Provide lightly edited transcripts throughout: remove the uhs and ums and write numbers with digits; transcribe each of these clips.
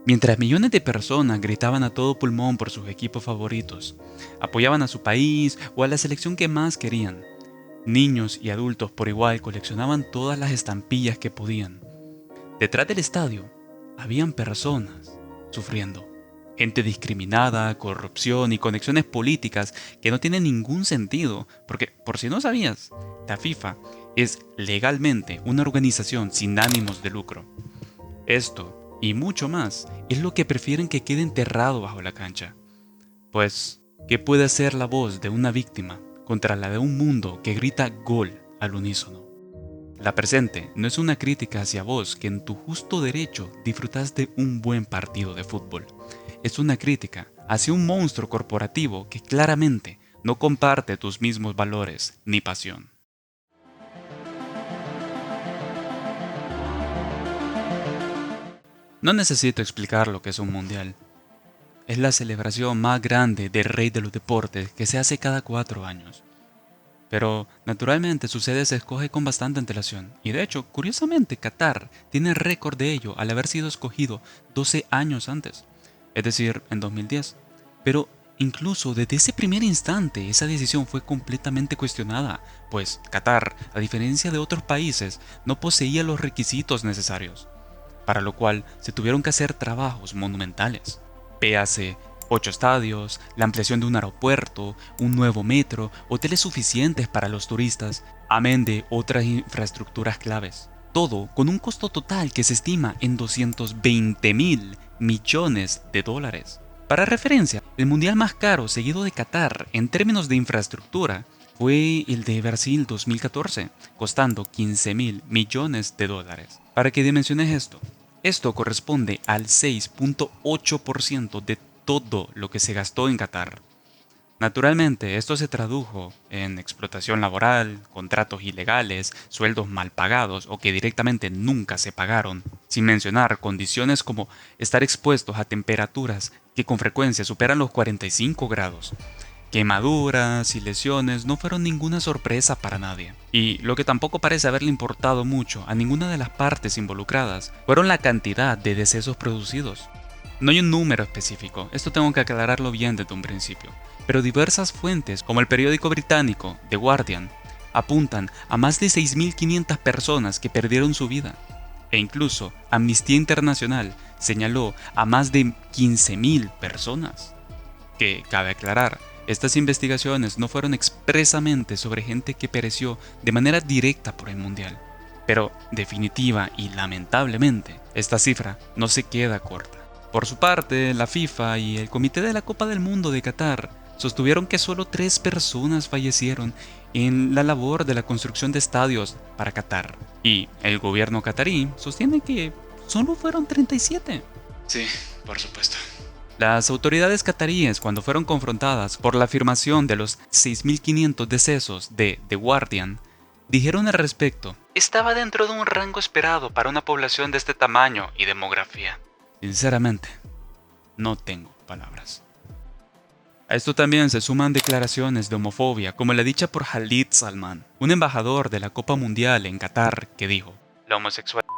Mientras millones de personas gritaban a todo pulmón por sus equipos favoritos, apoyaban a su país o a la selección que más querían, niños y adultos por igual coleccionaban todas las estampillas que podían. Detrás del estadio habían personas sufriendo. Gente discriminada, corrupción y conexiones políticas que no tienen ningún sentido, porque por si no sabías, la FIFA es legalmente una organización sin ánimos de lucro. Esto, y mucho más, es lo que prefieren que quede enterrado bajo la cancha. Pues, ¿qué puede hacer la voz de una víctima contra la de un mundo que grita gol al unísono? La presente no es una crítica hacia vos que en tu justo derecho disfrutas de un buen partido de fútbol. Es una crítica hacia un monstruo corporativo que claramente no comparte tus mismos valores ni pasión. No necesito explicar lo que es un mundial. Es la celebración más grande del rey de los deportes que se hace cada 4 años. Pero, naturalmente, su sede se escoge con bastante antelación. Y de hecho, curiosamente, Qatar tiene récord de ello al haber sido escogido 12 años antes, es decir, en 2010. Pero, incluso desde ese primer instante, esa decisión fue completamente cuestionada, pues Qatar, a diferencia de otros países, no poseía los requisitos necesarios, para lo cual se tuvieron que hacer trabajos monumentales. Véase 8 estadios, la ampliación de un aeropuerto, un nuevo metro, hoteles suficientes para los turistas, amén de otras infraestructuras claves. Todo con un costo total que se estima en 220.000 millones de dólares. Para referencia, el mundial más caro seguido de Qatar en términos de infraestructura fue el de Brasil 2014, costando 15.000 millones de dólares. Para que dimensiones esto corresponde al 6.8% de todo lo que se gastó en Qatar. Naturalmente, esto se tradujo en explotación laboral, contratos ilegales, sueldos mal pagados o que directamente nunca se pagaron, sin mencionar condiciones como estar expuestos a temperaturas que con frecuencia superan los 45 grados. Quemaduras y lesiones no fueron ninguna sorpresa para nadie. Y lo que tampoco parece haberle importado mucho a ninguna de las partes involucradas fueron la cantidad de decesos producidos. No hay un número específico, esto tengo que aclararlo bien desde un principio, pero diversas fuentes, como el periódico británico The Guardian, apuntan a más de 6.500 personas que perdieron su vida. E incluso Amnistía Internacional señaló a más de 15.000 personas. Que, cabe aclarar, estas investigaciones no fueron expresamente sobre gente que pereció de manera directa por el mundial, pero definitiva y lamentablemente, esta cifra no se queda corta. Por su parte, la FIFA y el Comité de la Copa del Mundo de Qatar sostuvieron que solo 3 personas fallecieron en la labor de la construcción de estadios para Qatar, y el gobierno qatarí sostiene que solo fueron 37. Sí, por supuesto. Las autoridades cataríes, cuando fueron confrontadas por la afirmación de los 6.500 decesos de The Guardian, dijeron al respecto: estaba dentro de un rango esperado para una población de este tamaño y demografía. Sinceramente, no tengo palabras. A esto también se suman declaraciones de homofobia, como la dicha por Khalid Salman, un embajador de la Copa Mundial en Qatar, que dijo: la homosexualidad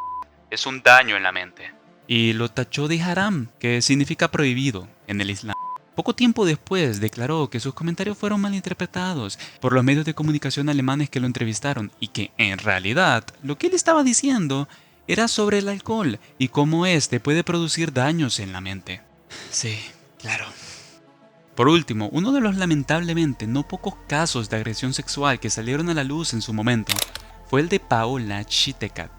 es un daño en la mente. Y lo tachó de haram, que significa prohibido en el Islam. Poco tiempo después declaró que sus comentarios fueron malinterpretados por los medios de comunicación alemanes que lo entrevistaron y que en realidad lo que él estaba diciendo era sobre el alcohol y cómo este puede producir daños en la mente. Sí, claro. Por último, uno de los lamentablemente no pocos casos de agresión sexual que salieron a la luz en su momento fue el de Paola Chitecat,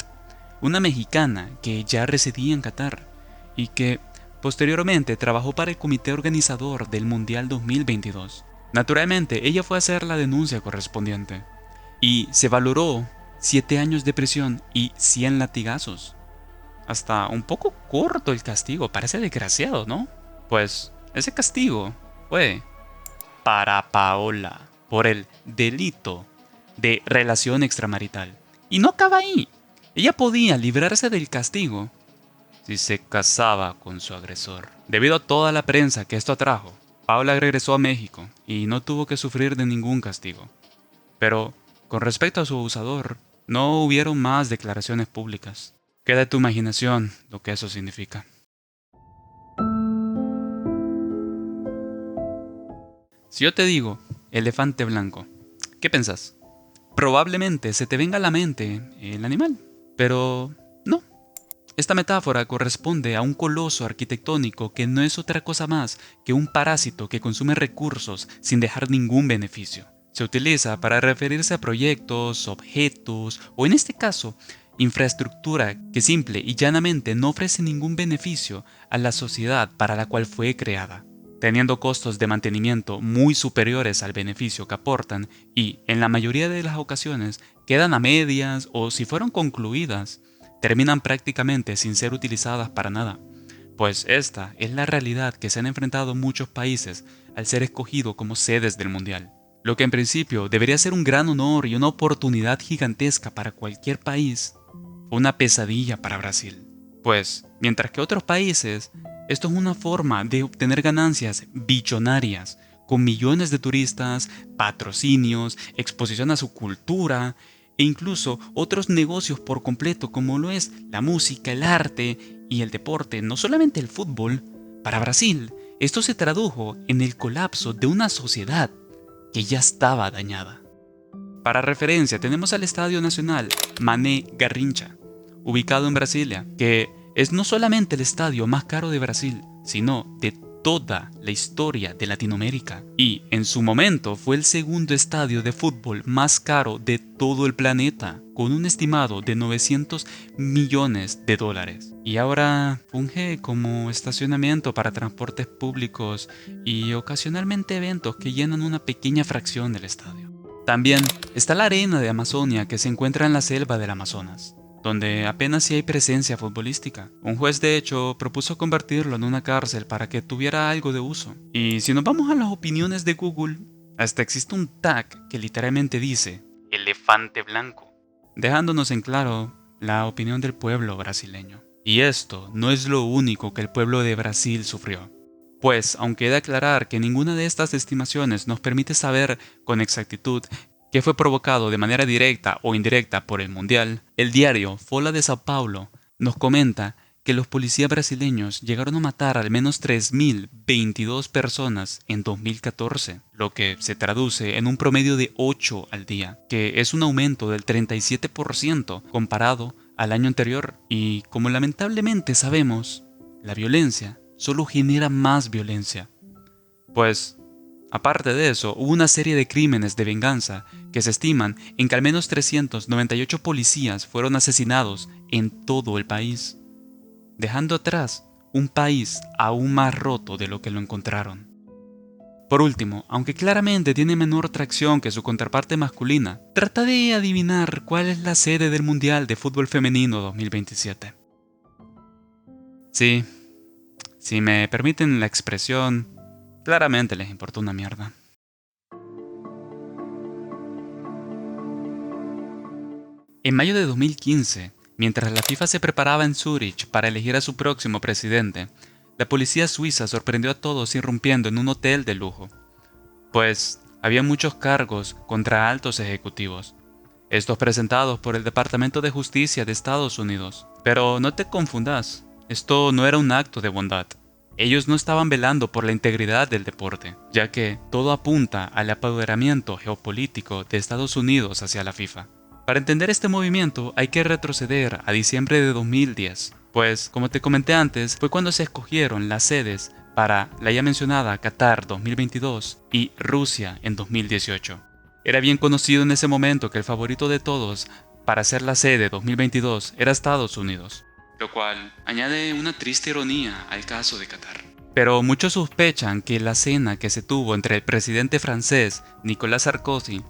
una mexicana que ya residía en Qatar y que posteriormente trabajó para el comité organizador del Mundial 2022. Naturalmente, ella fue a hacer la denuncia correspondiente y se valoró 7 años de prisión y 100 latigazos. Hasta un poco corto el castigo, parece desgraciado, ¿no? Pues ese castigo fue para Paola por el delito de relación extramarital. Y no acaba ahí. Ella podía librarse del castigo si se casaba con su agresor. Debido a toda la prensa que esto atrajo, Paola regresó a México y no tuvo que sufrir de ningún castigo. Pero, con respecto a su abusador, no hubieron más declaraciones públicas. Queda a tu imaginación lo que eso significa. Si yo te digo elefante blanco, ¿qué pensás? Probablemente se te venga a la mente el animal, pero no. Esta metáfora corresponde a un coloso arquitectónico que no es otra cosa más que un parásito que consume recursos sin dejar ningún beneficio. Se utiliza para referirse a proyectos, objetos o en este caso, infraestructura que simple y llanamente no ofrece ningún beneficio a la sociedad para la cual fue creada, teniendo costos de mantenimiento muy superiores al beneficio que aportan y, en la mayoría de las ocasiones, quedan a medias o si fueron concluidas, terminan prácticamente sin ser utilizadas para nada, pues esta es la realidad que se han enfrentado muchos países al ser escogido como sedes del Mundial. Lo que en principio debería ser un gran honor y una oportunidad gigantesca para cualquier país, fue una pesadilla para Brasil. Pues, mientras que otros países, esto es una forma de obtener ganancias billonarias, con millones de turistas, patrocinios, exposición a su cultura, e incluso otros negocios por completo como lo es la música, el arte y el deporte, no solamente el fútbol. Para Brasil, esto se tradujo en el colapso de una sociedad que ya estaba dañada. Para referencia, tenemos al Estadio Nacional Mané Garrincha, ubicado en Brasilia, que es no solamente el estadio más caro de Brasil, sino de toda la historia de Latinoamérica. Y en su momento fue el segundo estadio de fútbol más caro de todo el planeta, con un estimado de 900 millones de dólares. Y ahora funge como estacionamiento para transportes públicos y ocasionalmente eventos que llenan una pequeña fracción del estadio. También está la arena de Amazonia que se encuentra en la selva del Amazonas, donde apenas si hay presencia futbolística. Un juez de hecho propuso convertirlo en una cárcel para que tuviera algo de uso. Y si nos vamos a las opiniones de Google, hasta existe un tag que literalmente dice elefante blanco, dejándonos en claro la opinión del pueblo brasileño. Y esto no es lo único que el pueblo de Brasil sufrió. Pues, aunque he de aclarar que ninguna de estas estimaciones nos permite saber con exactitud qué fue provocado de manera directa o indirecta por el Mundial, el diario Folha de Sao Paulo nos comenta que los policías brasileños llegaron a matar al menos 3.022 personas en 2014, lo que se traduce en un promedio de 8 al día, que es un aumento del 37% comparado al año anterior. Y como lamentablemente sabemos, la violencia solo genera más violencia. Pues, aparte de eso, hubo una serie de crímenes de venganza que se estiman en que al menos 398 policías fueron asesinados en todo el país, dejando atrás un país aún más roto de lo que lo encontraron. Por último, aunque claramente tiene menor tracción que su contraparte masculina, trata de adivinar cuál es la sede del Mundial de Fútbol Femenino 2027. Sí, si me permiten la expresión, claramente les importa una mierda. En mayo de 2015, mientras la FIFA se preparaba en Zúrich para elegir a su próximo presidente, la policía suiza sorprendió a todos irrumpiendo en un hotel de lujo. Pues había muchos cargos contra altos ejecutivos, estos presentados por el Departamento de Justicia de Estados Unidos. Pero no te confundas, esto no era un acto de bondad. Ellos no estaban velando por la integridad del deporte, ya que todo apunta al apoderamiento geopolítico de Estados Unidos hacia la FIFA. Para entender este movimiento hay que retroceder a diciembre de 2010, pues como te comenté antes, fue cuando se escogieron las sedes para la ya mencionada Qatar 2022 y Rusia en 2018. Era bien conocido en ese momento que el favorito de todos para ser la sede 2022 era Estados Unidos, lo cual añade una triste ironía al caso de Qatar. Pero muchos sospechan que la cena que se tuvo entre el presidente francés Nicolas Sarkozy,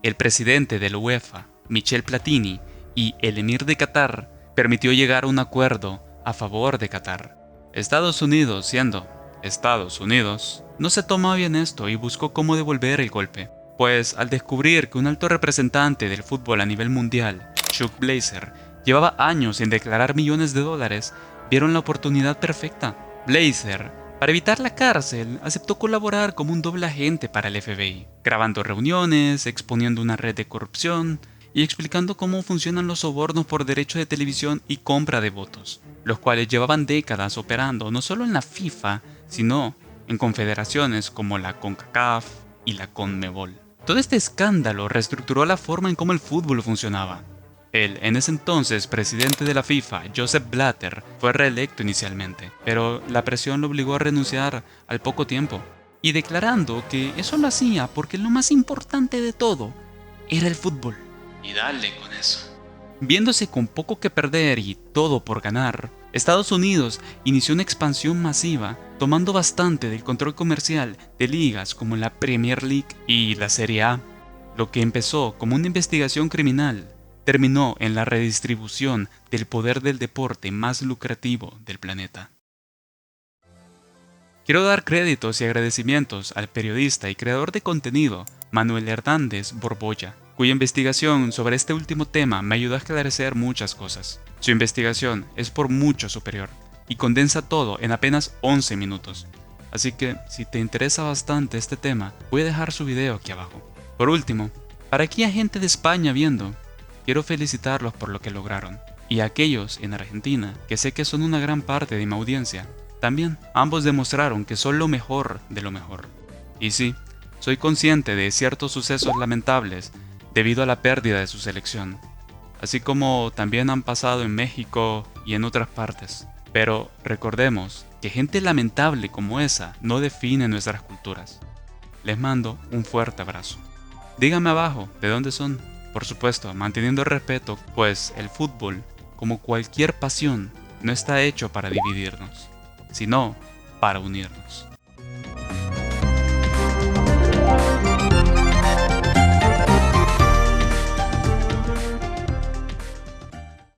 el presidente de la UEFA Michel Platini y el emir de Qatar permitió llegar a un acuerdo a favor de Qatar. Estados Unidos, siendo Estados Unidos, no se tomó bien esto y buscó cómo devolver el golpe, pues al descubrir que un alto representante del fútbol a nivel mundial, Chuck Blazer, llevaba años sin declarar millones de dólares, vieron la oportunidad perfecta. Blazer, para evitar la cárcel, aceptó colaborar como un doble agente para el FBI, grabando reuniones, exponiendo una red de corrupción y explicando cómo funcionan los sobornos por derecho de televisión y compra de votos, los cuales llevaban décadas operando no solo en la FIFA, sino en confederaciones como la CONCACAF, y la Conmebol. Todo este escándalo reestructuró la forma en cómo el fútbol funcionaba. El, en ese entonces, presidente de la FIFA, Joseph Blatter, fue reelecto inicialmente, pero la presión lo obligó a renunciar al poco tiempo, y declarando que eso lo hacía porque lo más importante de todo era el fútbol. Y dale con eso. Viéndose con poco que perder y todo por ganar, Estados Unidos inició una expansión masiva, tomando bastante del control comercial de ligas como la Premier League y la Serie A. Lo que empezó como una investigación criminal terminó en la redistribución del poder del deporte más lucrativo del planeta. Quiero dar créditos y agradecimientos al periodista y creador de contenido Manuel Hernández Borbolla, cuya investigación sobre este último tema me ayudó a esclarecer muchas cosas. Su investigación es por mucho superior y condensa todo en apenas 11 minutos. Así que, si te interesa bastante este tema, voy a dejar su video aquí abajo. Por último, para aquella gente de España viendo, quiero felicitarlos por lo que lograron. Y a aquellos en Argentina, que sé que son una gran parte de mi audiencia, también ambos demostraron que son lo mejor de lo mejor. Y sí, soy consciente de ciertos sucesos lamentables debido a la pérdida de su selección, así como también han pasado en México y en otras partes. Pero recordemos que gente lamentable como esa no define nuestras culturas. Les mando un fuerte abrazo. Díganme abajo de dónde son, por supuesto, manteniendo el respeto, pues el fútbol, como cualquier pasión, no está hecho para dividirnos, sino para unirnos.